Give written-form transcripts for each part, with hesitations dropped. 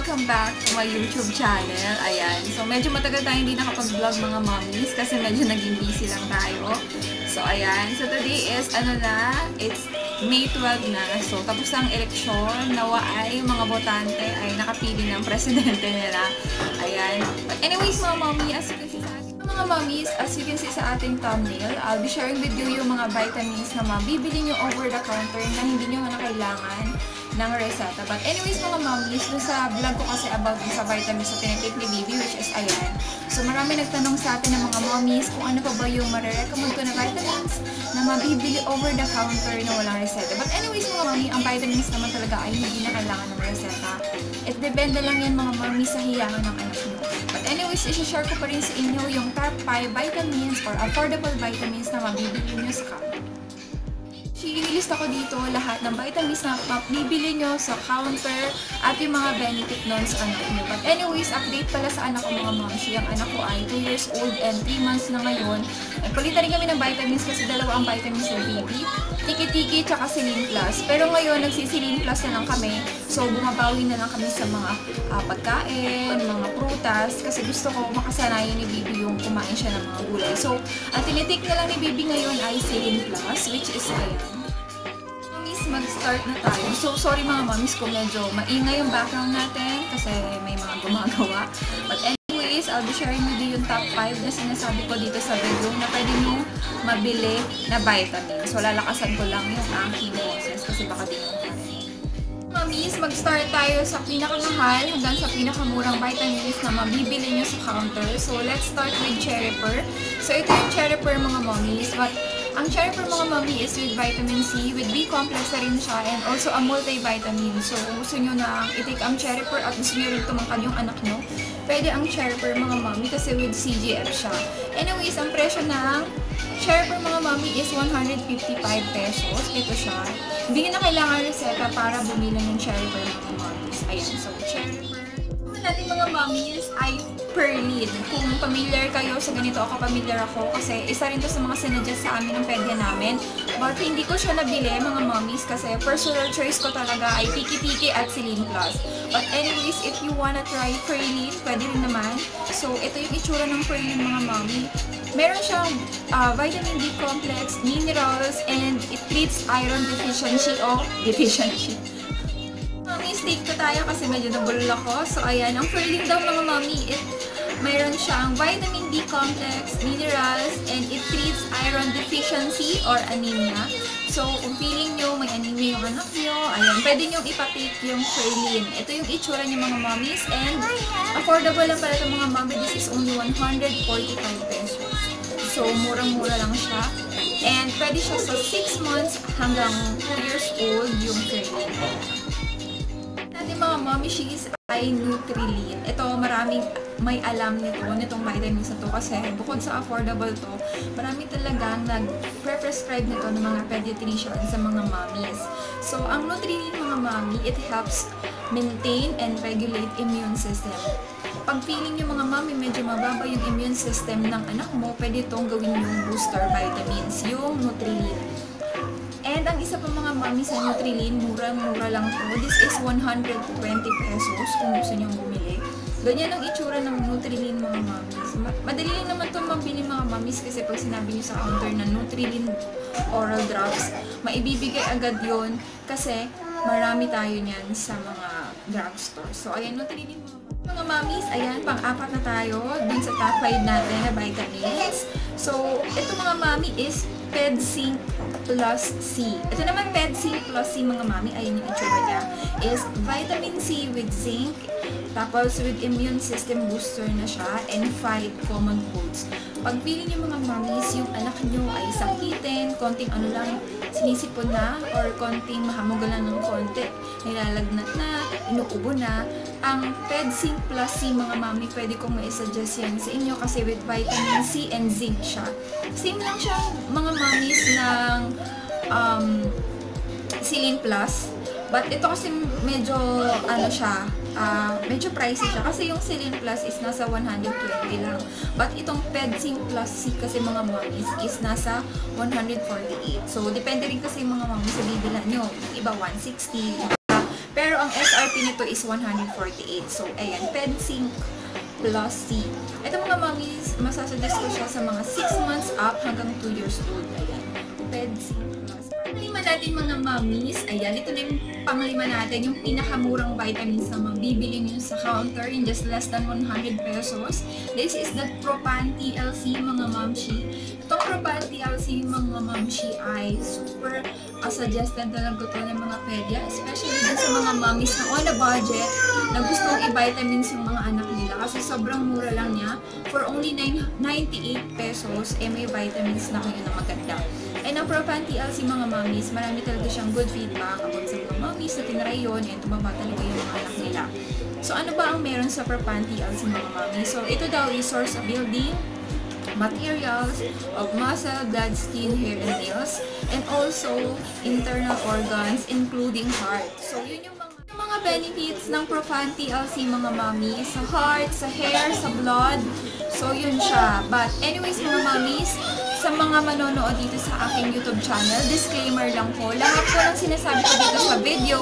welcome back to my YouTube channel. Ayan. So, medyo matagal tayong hindi nakapag-vlog mga mommies kasi medyo naging busy lang tayo. So, ayan. So, today is, it's May 12 na. So, tapos ang eleksyon. Nawa ay mga botante ay nakapili ng presidente nila. Ayan. But anyways, mga mommy, as you can see sa ating mga mommies, as you can see sa ating thumbnail, I'll be sharing with you yung mga vitamins na mabibili nyo over the counter na hindi nyo na kailangan ng reseta. But anyways mga mommies, dun sa vlog ko kasi about sa vitamins na tinitake ni Bibi, which is ayan. So marami nagtanong sa atin ng mga mommies kung ano pa ba yung marirecommend ko na vitamins na mabibili over the counter na walang reseta. But anyways mga mommy, ang vitamins naman talaga ay hindi na kailangan ng reseta. It depende lang yan mga mommy sa hiyangan ng anak mo. But anyways, isi-share ko pa rin sa inyo yung top 5 vitamins or affordable vitamins na mabibili nyo sa counter. Ililista ko dito lahat ng vitamins na mabibili nyo sa counter at yung mga benefit nun sa anak nyo. But anyways, update pala sa anak ko mga momshi. Ang anak ko ay 2 years old and 3 months na ngayon. Palitan rin kami ng vitamins kasi dalawa ang vitamins sa baby. Tiki-tiki tsaka Silin Plus. Pero ngayon, nagsisilin Plus na lang kami. So, bumabawi na lang kami sa mga pagkain, mga prutas. Kasi gusto ko makasanayan ni Bibi yung kumain siya ng mga gulay. So, ang tinitik na lang ni Bibi ngayon ay Silin Plus, which is ayan. Mag-start na tayo. So, sorry mga mommies kung medyo maingay yung background natin kasi may mga gumagawa. But anyways, I'll be sharing with you yung top 5 na sinasabi ko dito sa video na pwede nyo mabili na vitamins. So, lalakasan ko lang yung aking boses kasi baka di nyo mommies, mag-start tayo sa pinakamahal hanggang sa pinakamurang vitamins na mabibili nyo sa counter. So, let's start with Cherry Pearl. So, ito yung Cherry Pearl mga mommies. But ang Cherry Pearl mga mommy is with vitamin C, with B-complex na rin siya, and also a multivitamin. So, kung gusto nyo na i-take ang Cherry Pearl at gusto nyo rin tumangkad yung anak nyo, pwede ang Cherry Pearl mga mommy kasi with CGF siya. Anyways, ang presyo ng Cherry Pearl mga mommy is 155 pesos. Ito siya. Hindi nyo na kailangan reseta para bumili ng Cherry Pearl mga mommies. Ayan, so Cherry Pearl. Natin mga mommies ay Perlin. Kung familiar kayo sa ganito, ako familiar ako kasi isa rin to sa mga sinadjust sa amin ng pedya namin. But hindi ko siya nabili mga mommies kasi personal choice ko talaga ay Tiki-Tiki at Silin Plus. But anyways, if you wanna try Perlin, pwede rin naman. So, ito yung itsura ng Perlin mga mommy. Meron siyang vitamin B complex, minerals, and it treats iron deficiency o deficiency. Mistake ko tayo kasi medyo nabulol ako. So, ayan. Ang Perlin daw mga mommy, mayroon siyang vitamin B complex, minerals, and it treats iron deficiency or anemia. So, kung feeling nyo may anemia yung anak nyo, ayan, pwede nyo ipatake yung Perlin. Ito yung itsura niya mga mommies, and affordable lang pala ito mga mommy. This is only 145 pesos. So, murang-mura lang siya. And pwede siya sa 6 months hanggang 2 years old yung Perlin. Mga mommy she's ay Nutrilin. Ito, maraming may alam nitong vitamins na to kasi bukod sa affordable to, marami talagang nag-prescribe nito ng mga pediatrician sa mga mommies. So, ang Nutrilin mga mommy, it helps maintain and regulate immune system. Pag feeling yung mga mommy medyo mababa yung immune system ng anak mo, pwede itong gawin yung booster vitamins, yung Nutrilin. And ang isa pa mga mommy sa Nutrilin, mura-mura lang po. This is 120 pesos kung gusto nyo bumili. Ganyan ang itsura ng Nutrilin mga mommies. Madali lang naman itong mabili mga mommies kasi pag sinabi nyo sa counter na Nutrilin oral drops, maibibigay agad yon kasi marami tayo niyan sa mga drugstore. So, ayan, Nutrilin mga mommies. Ayan, pang-apat na tayo dun sa top 5 natin na vitamins. So, ito mga mommy is PedZinc Plus C. Ito naman PedZinc Plus C mga mami, ayun yung itsura niya, is vitamin C with zinc, tapos with immune system booster na siya, and fight common colds. Pag feeling yung mga mamis, yung anak nyo ay sakitin, konting ano lang, sinisipon na, or konting mahamugalan ng konti, nilalagnat na, inuubo na, ang PedZinc Plus C mga mami, pwede kong mai-suggest yan sa inyo kasi with vitamin C and zinc siya. Same lang siya mga mamis ng Silin Plus. But ito kasi medyo ano siya, medyo pricey siya kasi yung Silin Plus is nasa 120 lang. But itong PedZinc Plus C kasi mga mommies is nasa 148. So depende rin kasi mga mommies sa bibila nyo. Iba 160, Pero ang SRP nito is 148. So, ayan, PedSync Plus C. Ito mga mommies, masasuggest ko siya sa mga 6 months up hanggang 2 years old. Ayan, PedSync Plus. Panglima natin mga mommies, ayan, ito na yung panglima natin, yung pinakamurang vitamins na mabibili nyo sa counter in just less than 100 pesos. This is the Propan TLC mga momshi. Itong Propan TLC mga momshi ay super suggested na ko to ng mga pedya, especially din sa mga mommies na on a budget na gustong i-vitamins yung mga anak nila kasi sobrang mura lang niya. For only 98 pesos, may vitamins na kayo na maganda. And ang Propan TLC mga mommies, marami talaga siyang good feedback about sa mga mommies na tinry yun and tumaba talaga yung mga anak nila. So ano ba ang meron sa Propan TLC mga mommies? So ito daw is source of building materials of muscle, blood, skin, hair, and nails, and also internal organs including heart. So yun yung mga benefits ng Propan TLC mga mommies, sa heart, sa hair, sa blood. So yun siya. But anyways mga mommies, sa mga manonood dito sa aking YouTube channel, disclaimer lang po, lahat po ng sinasabi ko dito sa video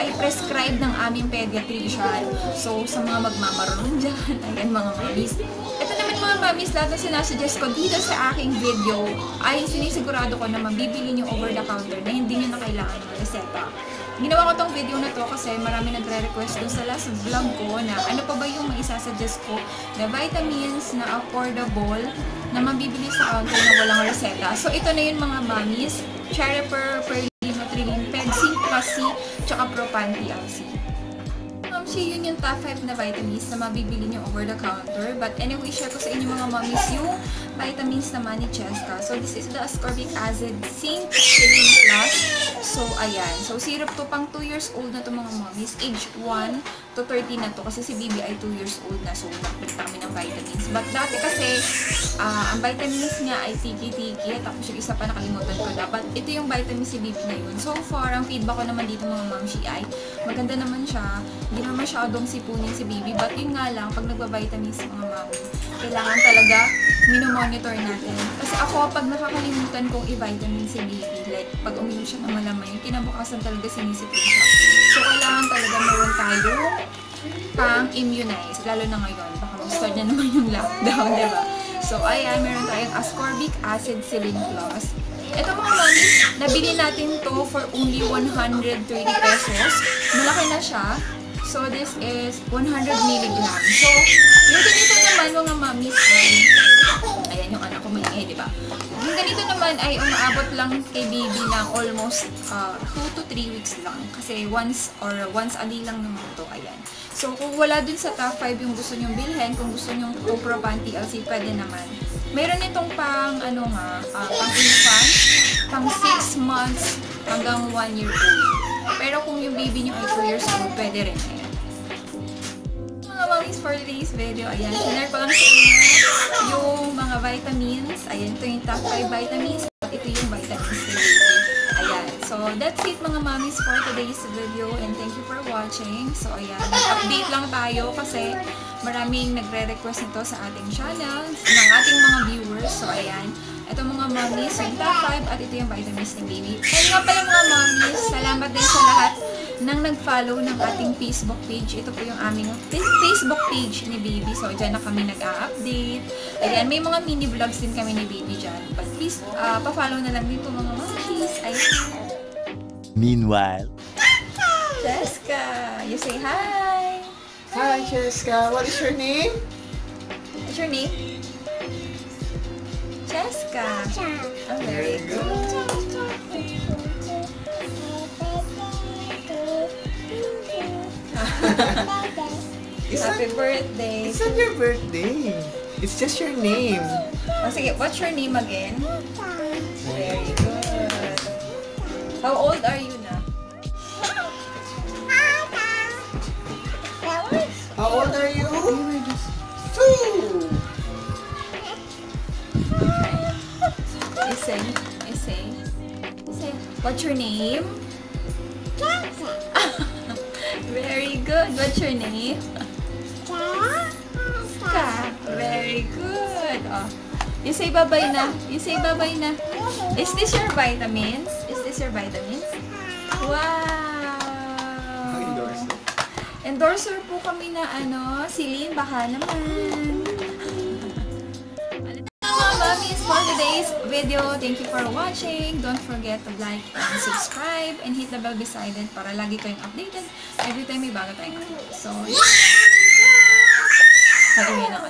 ay prescribed ng aming pediatrician. So sa mga magmamarunong dyan, ayan mga mommies. Ito naman mga mommies, lahat na sinasuggest ko dito sa aking video ay sinisigurado ko na mabibili nyo over the counter na hindi nyo na kailangan ng reseta. Ginawa ko tong video na to kasi marami nagre-request dun sa last vlog ko na ano pa ba yung maisasuggest ko na vitamins na affordable na mabibili sa counter na walang reseta. So ito na yun mga mommies, Cherryper, Perlinotrillin, PedSync Plus C, tsaka Propan TLC. Yun yung top 5 na vitamins na mabibili nyo over the counter. But anyway, share ko sa inyo mga mommies yung vitamins naman ni Cheska. So this is the ascorbic acid zinc Selenium Plus. So ayan. So syrup to pang 2 years old na to mga mommies. Age 1 to 13 na to. Kasi si Bibi ay 2 years old na. So nagpalit kami ng vitamins. But dati kasi, ang vitamins niya ay tiki-tiki. Tapos yung isa pa nakalimutan ko. Dapat ito yung vitamins si Bibi na yun. So far, ang feedback ko naman dito mga momshi ay maganda naman siya. Hindi naman masyadong sipunin si Bibi. But yun nga lang, pag nagba-vitamins mga mami, kailangan talaga minomonitor natin. Kasi ako, pag nakakalimutan kong i-vitamin si Bibi, like pag uminom siya ng malamay, kinabukasan talaga sinisipin siya. So, kailangan talaga meron tayo pang-immunize. Lalo na ngayon, baka mag-start na naman yung lockdown, diba? So, ayan, meron tayong ascorbic acid Selenium Plus. Ito mga mami, nabili natin to for only 130 pesos. Malaki na siya. So, this is 100 milligrams. So, yung ganito naman mga mamis ay, ayan yung anak ko maingay, diba? Yung ganito naman ay umaabot lang kay baby ng almost 2 to 3 weeks lang. Kasi once a day lang naman to, ayan. So, kung wala dun sa top 5 yung gusto nyong bilhin, kung gusto nyong Propan TLC, pwede naman. Meron itong pang, pang infant, pang 6 months hanggang 1 year old. Pero kung yung baby nyo ay 2 years old, pwede rin. Ayan. Mga mommies, for today's video, ayan, share ko lang sa inyo yung mga vitamins. Ayan, ito yung top 5 vitamins. At ito yung vitamins ni baby. Ayan. So, that's it mga mommies for today's video. And thank you for watching. So, ayan, update lang tayo kasi maraming nagre-request nito sa ating channel, ng ating mga viewers. So, ayan. Ito mga mommies, yung top 5 at ito yung vitamins ni baby. And nga pala mga mommies, salamat din sa lahat nang nag-follow ng ating Facebook page. Ito po yung aming Facebook page ni baby. So, dyan na kami nag-a-update. Ayan, may mga mini vlogs din kami ni baby dyan. But please, pa-follow na lang dito mga mommies. Ayan. Meanwhile, Cheska, you say hi. Hi, Cheska. What is your name? What's your name? Cheska. Oh, very good. Happy birthday. It's not your birthday. It's just your name. Oh, sige, what's your name again? Very good. How old are you now? How old are you? 2. You say. What's your name? Very good. What's your name? Ka. Very good. Oh. You say bye-bye na. You say bye-bye na. Is this your vitamins? Is this your vitamins? Wow. Endorser po kami na si Lynn, baka naman. Mga mommies, for today's video, thank you for watching. Don't forget to like and subscribe and hit the bell beside it para lagi kayong updated every time may bago tayong upload. So, yeah! Pag-uwi ng